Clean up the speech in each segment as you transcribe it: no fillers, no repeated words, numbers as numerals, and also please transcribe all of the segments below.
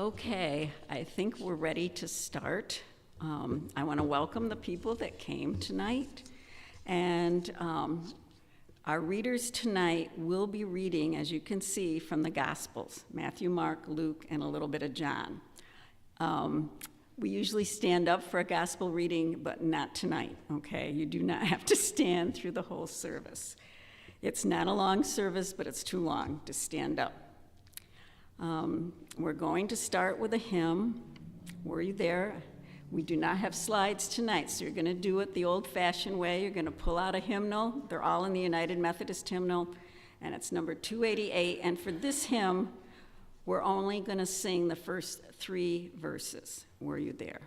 Okay, I think we're ready to start. I want to welcome the people that came tonight. And our readers tonight will be reading, as you can see, from the Gospels, Matthew, Mark, Luke, and a little bit of John. We usually stand up for a gospel reading, but not tonight, okay? You do not have to stand through the whole service. It's not a long service, but it's too long to stand up. We're going to start with a hymn. Were you there? We do not have slides tonight, so you're going to do it the old-fashioned way. You're going to pull out a hymnal. They're all in the United Methodist hymnal, and it's number 288. And for this hymn, we're only going to sing the first 3 verses. Were you there?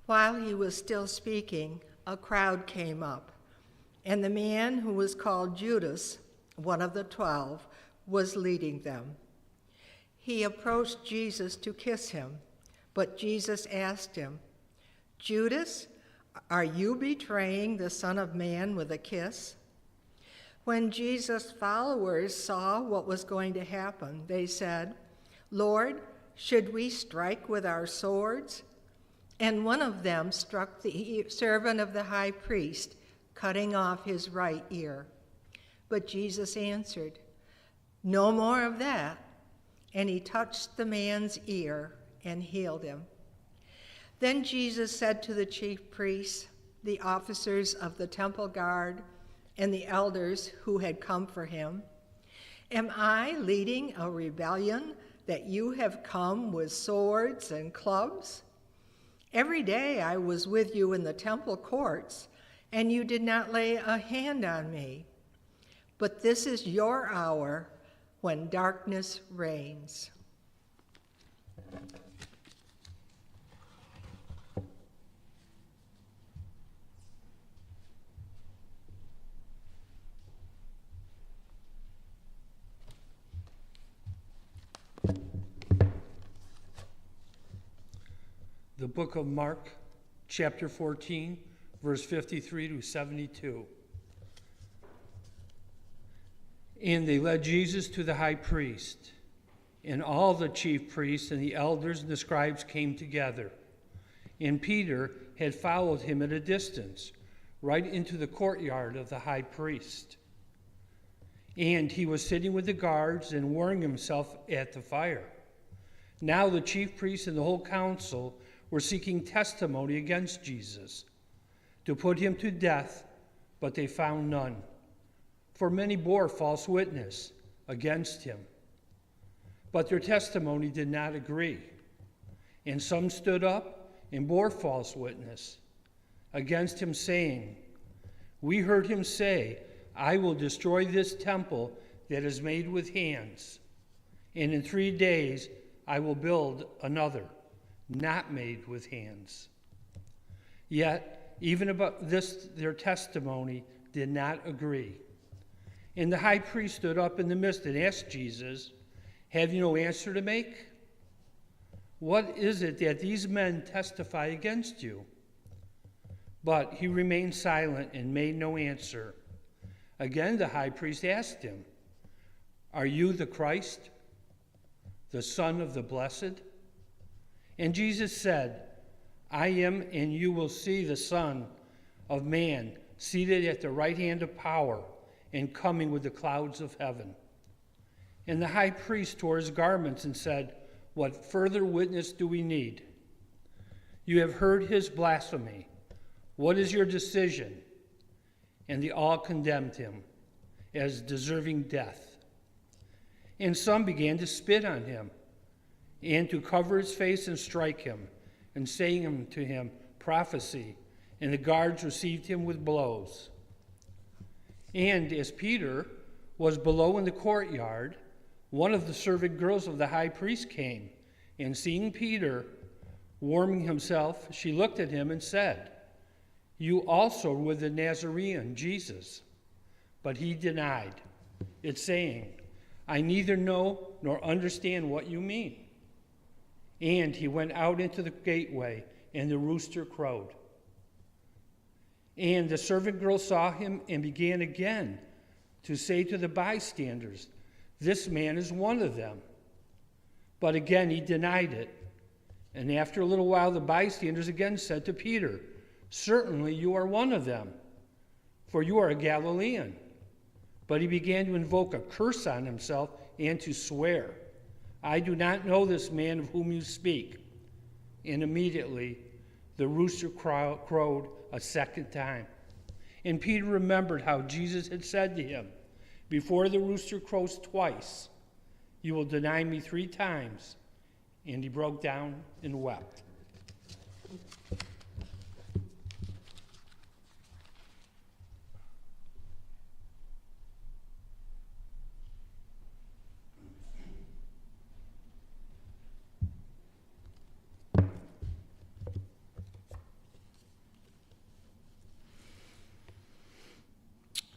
While he was still speaking, a crowd came up, and the man who was called Judas, one of the 12, was leading them. He approached Jesus to kiss him, but Jesus asked him, "Judas, are you betraying the Son of Man with a kiss?" When Jesus' followers saw what was going to happen, they said, "Lord, should we strike with our swords?" And one of them struck the servant of the high priest, cutting off his right ear. But Jesus answered, "No more of that." And he touched the man's ear and healed him. Then Jesus said to the chief priests, the officers of the temple guard, and the elders who had come for him, "Am I leading a rebellion that you have come with swords and clubs? Every day I was with you in the temple courts, and you did not lay a hand on me. But this is your hour when darkness reigns." The book of Mark, chapter 14, verse 53 to 72. And they led Jesus to the high priest, and all the chief priests and the elders and the scribes came together. And Peter had followed him at a distance, right into the courtyard of the high priest. And he was sitting with the guards and warming himself at the fire. Now the chief priests and the whole council were seeking testimony against Jesus, to put him to death, but they found none. For many bore false witness against him. But their testimony did not agree. And some stood up and bore false witness against him, saying, "We heard him say, 'I will destroy this temple that is made with hands, and in 3 days I will build another, not made with hands.' Yet, even about this, their testimony did not agree. And the high priest stood up in the midst and asked Jesus, 'Have you no answer to make? What is it that these men testify against you?' But he remained silent and made no answer. Again the high priest asked him, 'Are you the Christ, the Son of the Blessed?' And Jesus said, 'I am, and you will see the Son of Man seated at the right hand of power and coming with the clouds of heaven.' And the high priest tore his garments and said, 'What further witness do we need? You have heard his blasphemy. What is your decision?' And they all condemned him as deserving death. And some began to spit on him and to cover his face and strike him, and saying to him, 'Prophesy,' and the guards received him with blows. And as Peter was below in the courtyard, one of the servant girls of the high priest came, and seeing Peter warming himself, she looked at him and said, 'You also were with the Nazarene, Jesus.' But he denied it, saying, 'I neither know nor understand what you mean.' And he went out into the gateway, and the rooster crowed. And the servant girl saw him and began again to say to the bystanders, 'This man is one of them.' But again he denied it. And after a little while the bystanders again said to Peter, 'Certainly you are one of them, for you are a Galilean.' But he began to invoke a curse on himself and to swear, 'I do not know this man of whom you speak.' And immediately the rooster crowed a second time. And Peter remembered how Jesus had said to him, 'Before the rooster crows twice, you will deny me 3 times.' And he broke down and wept."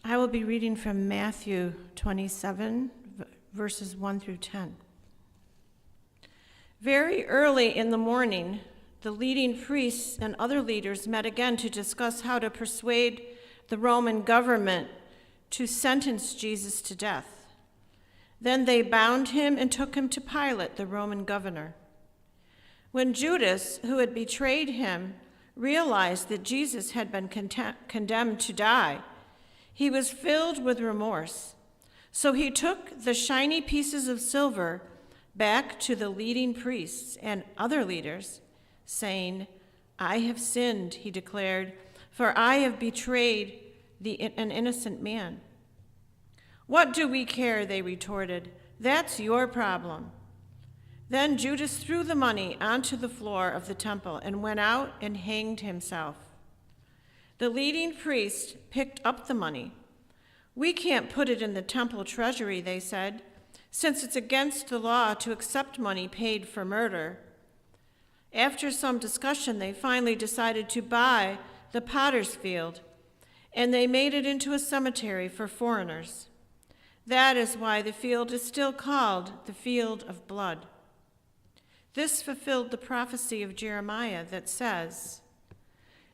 I will be reading from Matthew 27, verses 1 through 10. Very early in the morning, the leading priests and other leaders met again to discuss how to persuade the Roman government to sentence Jesus to death. Then they bound him and took him to Pilate, the Roman governor. When Judas, who had betrayed him, realized that Jesus had been condemned to die, he was filled with remorse. So he took the shiny pieces of silver back to the leading priests and other leaders, saying, "I have sinned," he declared, for I have betrayed an innocent man." "What do we care?" they retorted. "That's your problem." Then Judas threw the money onto the floor of the temple and went out and hanged himself. The leading priest picked up the money. "We can't put it in the temple treasury," they said, "since it's against the law to accept money paid for murder." After some discussion, they finally decided to buy the potter's field, and they made it into a cemetery for foreigners. That is why the field is still called the Field of Blood. This fulfilled the prophecy of Jeremiah that says,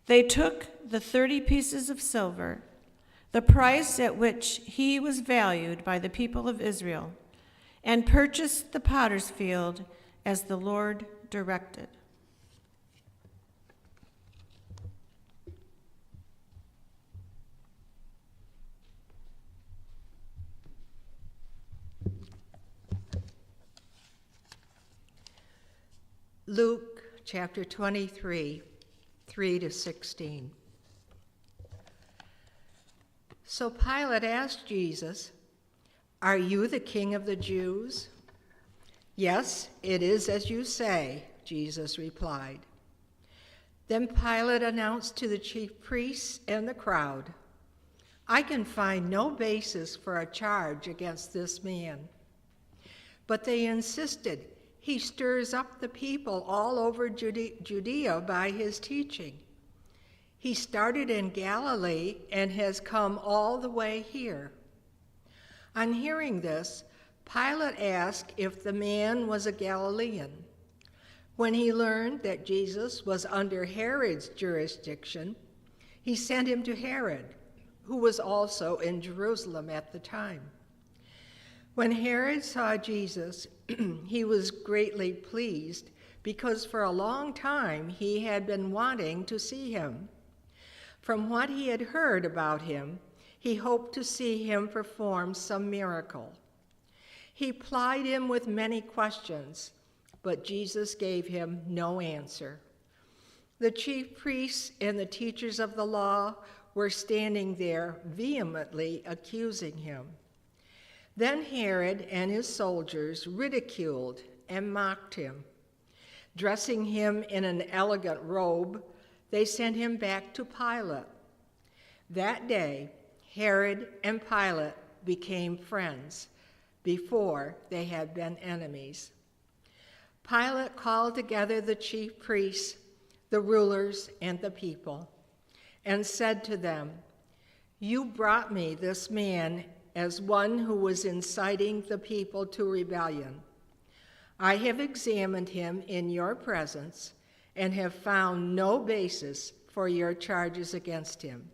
"They took the 30 pieces of silver, the price at which he was valued by the people of Israel, and purchased the potter's field as the Lord directed." Luke chapter 23, 3 to 16. So Pilate asked Jesus, "Are you the king of the Jews?" "Yes, it is as you say," Jesus replied. Then Pilate announced to the chief priests and the crowd, "I can find no basis for a charge against this man." But they insisted, "He stirs up the people all over Judea by his teaching. He started in Galilee and has come all the way here." On hearing this, Pilate asked if the man was a Galilean. When he learned that Jesus was under Herod's jurisdiction, he sent him to Herod, who was also in Jerusalem at the time. When Herod saw Jesus, he was greatly pleased because for a long time he had been wanting to see him. From what he had heard about him, he hoped to see him perform some miracle. He plied him with many questions, but Jesus gave him no answer. The chief priests and the teachers of the law were standing there vehemently accusing him. Then Herod and his soldiers ridiculed and mocked him. Dressing him in an elegant robe, they sent him back to Pilate. That day, Herod and Pilate became friends. Before, they had been enemies. Pilate called together the chief priests, the rulers, and the people, and said to them, "You brought me this man as one who was inciting the people to rebellion. I have examined him in your presence and have found no basis for your charges against him.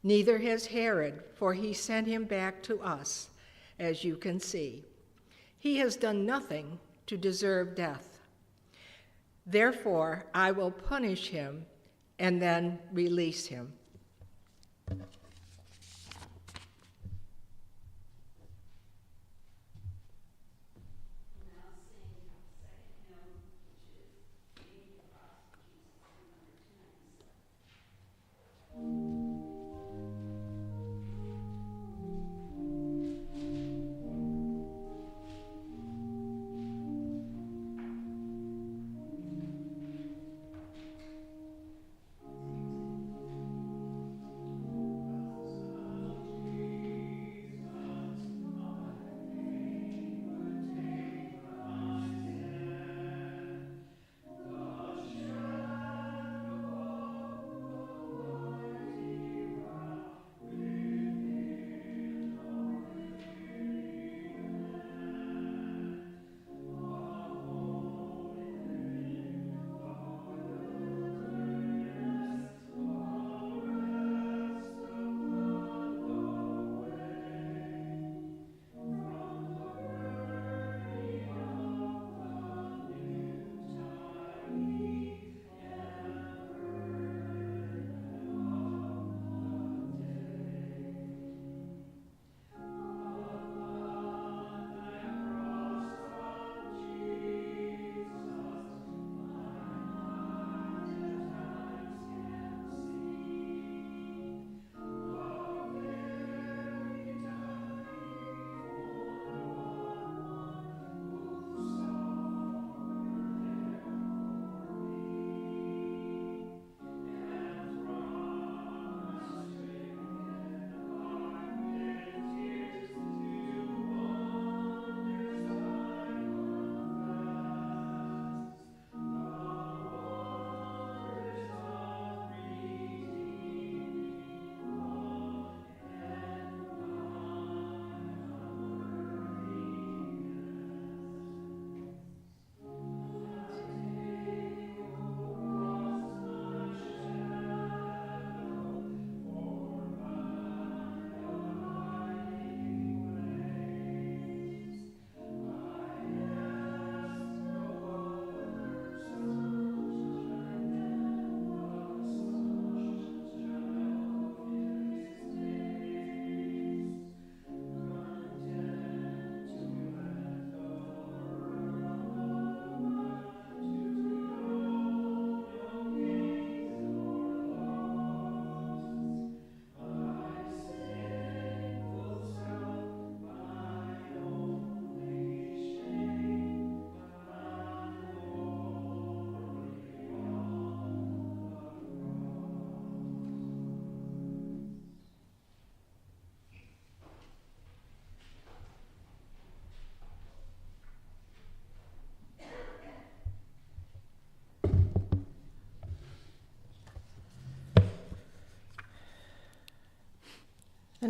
Neither has Herod, for he sent him back to us, as you can see. He has done nothing to deserve death. Therefore, I will punish him and then release him."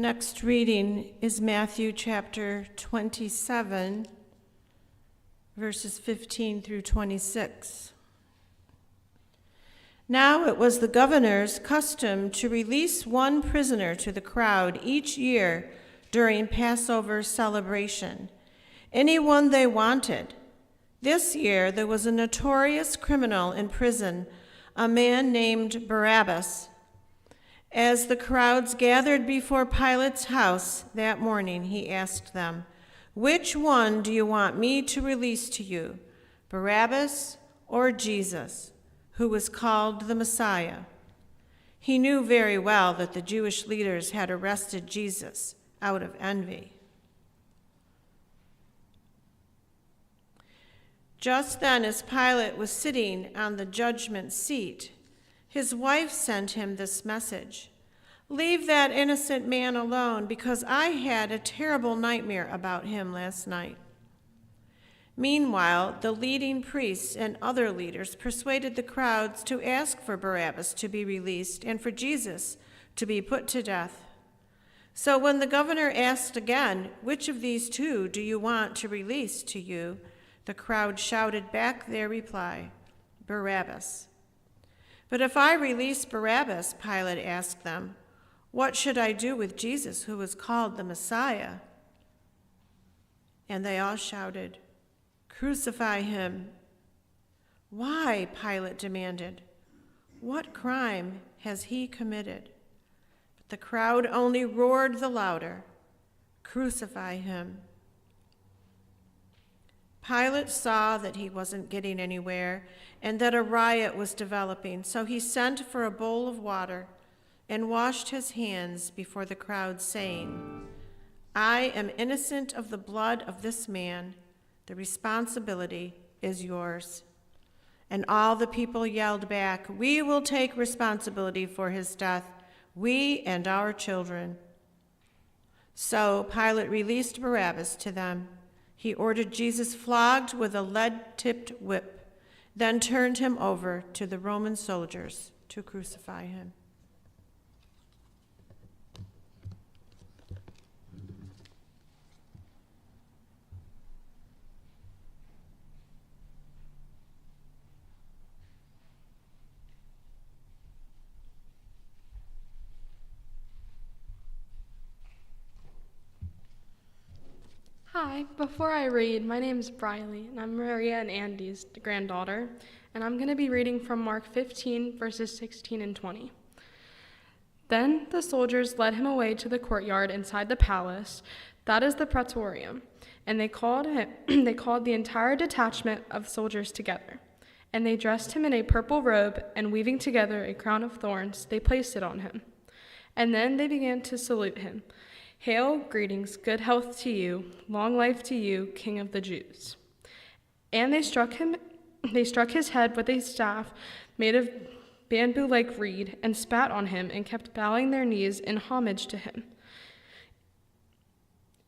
next reading is Matthew chapter 27, verses 15 through 26. Now it was the governor's custom to release one prisoner to the crowd each year during Passover celebration, anyone they wanted. This year there was a notorious criminal in prison, a man named Barabbas. As the crowds gathered before Pilate's house that morning, he asked them, "Which one do you want me to release to you, Barabbas or Jesus, who was called the Messiah?" He knew very well that the Jewish leaders had arrested Jesus out of envy. Just then, as Pilate was sitting on the judgment seat, his wife sent him this message: "Leave that innocent man alone, because I had a terrible nightmare about him last night." Meanwhile, the leading priests and other leaders persuaded the crowds to ask for Barabbas to be released and for Jesus to be put to death. So when the governor asked again, "Which of these two do you want to release to you?" the crowd shouted back their reply, "Barabbas." "But if I release Barabbas," Pilate asked them, "what should I do with Jesus, who was called the Messiah?" And they all shouted, "Crucify him." "Why?" Pilate demanded. "What crime has he committed?" But the crowd only roared the louder, "Crucify him." Pilate saw that he wasn't getting anywhere and that a riot was developing, so he sent for a bowl of water and washed his hands before the crowd, saying, "I am innocent of the blood of this man. The responsibility is yours." And all the people yelled back, "We will take responsibility for his death, we and our children." So Pilate released Barabbas to them. He ordered Jesus flogged with a lead-tipped whip, then turned him over to the Roman soldiers to crucify him. Hi, before I read, my name is Briley, and I'm Maria and Andy's granddaughter, and I'm going to be reading from Mark 15, verses 16 and 20. Then the soldiers led him away to the courtyard inside the palace, that is the praetorium, and they called the entire detachment of soldiers together. And they dressed him in a purple robe, and weaving together a crown of thorns, they placed it on him. And then they began to salute him. "Hail, greetings, good health to you, long life to you, King of the Jews." And they struck his head with a staff made of bamboo-like reed, and spat on him, and kept bowing their knees in homage to him.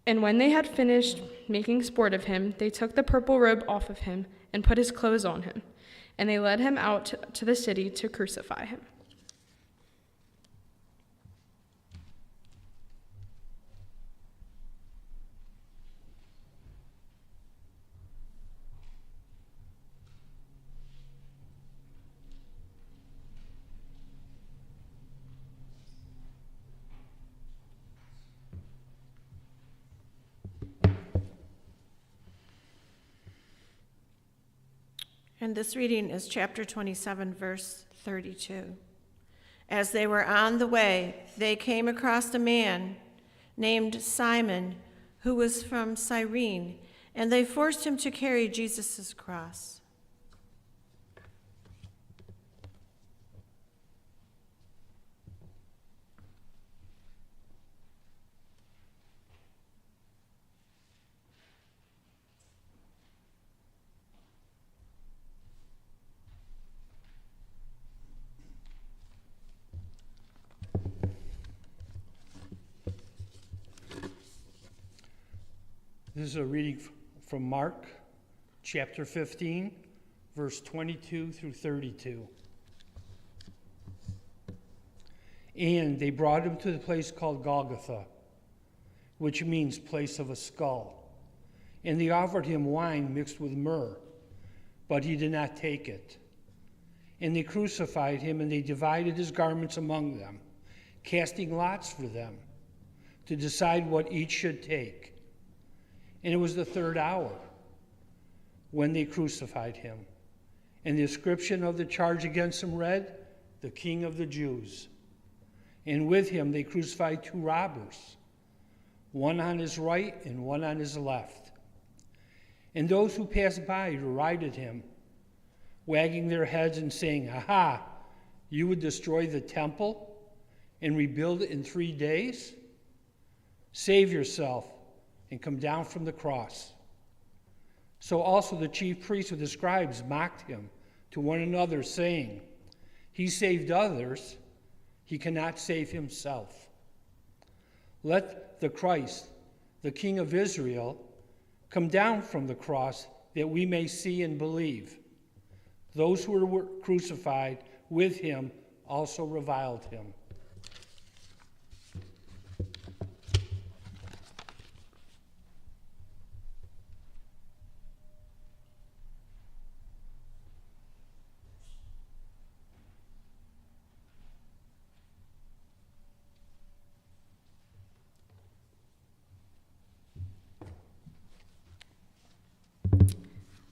And when they had finished making sport of him, they took the purple robe off of him, and put his clothes on him, and they led him out to the city to crucify him. And this reading is chapter 27, verse 32. As they were on the way, they came across a man named Simon, who was from Cyrene, and they forced him to carry Jesus' cross. This is a reading from Mark chapter 15, verse 22 through 32. And they brought him to the place called Golgotha, which means place of a skull. And they offered him wine mixed with myrrh, but he did not take it. And they crucified him, and they divided his garments among them, casting lots for them to decide what each should take. And it was the third hour when they crucified him. And the inscription of the charge against him read, "The King of the Jews." And with him they crucified two robbers, one on his right and one on his left. And those who passed by derided him, wagging their heads and saying, "Aha, you would destroy the temple and rebuild it in 3 days? Save yourself and come down from the cross." So also the chief priests with the scribes mocked him to one another, saying, "He saved others, he cannot save himself. Let the Christ, the King of Israel, come down from the cross that we may see and believe." Those who were crucified with him also reviled him.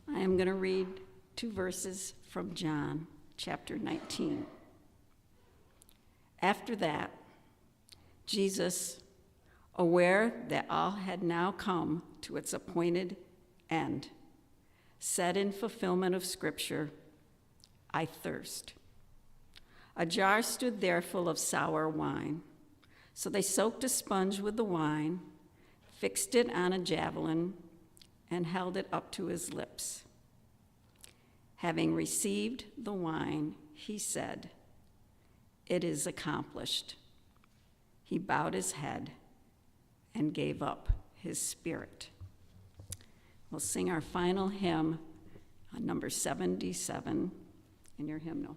I am going to read 2 verses from John chapter 19. After that, Jesus, aware that all had now come to its appointed end, said in fulfillment of Scripture, "I thirst." A jar stood there full of sour wine. So they soaked a sponge with the wine, fixed it on a javelin, and held it up to his lips. Having received the wine, he said, "It is accomplished." He bowed his head and gave up his spirit. We'll sing our final hymn, number 77, in your hymnal.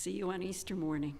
See you on Easter morning.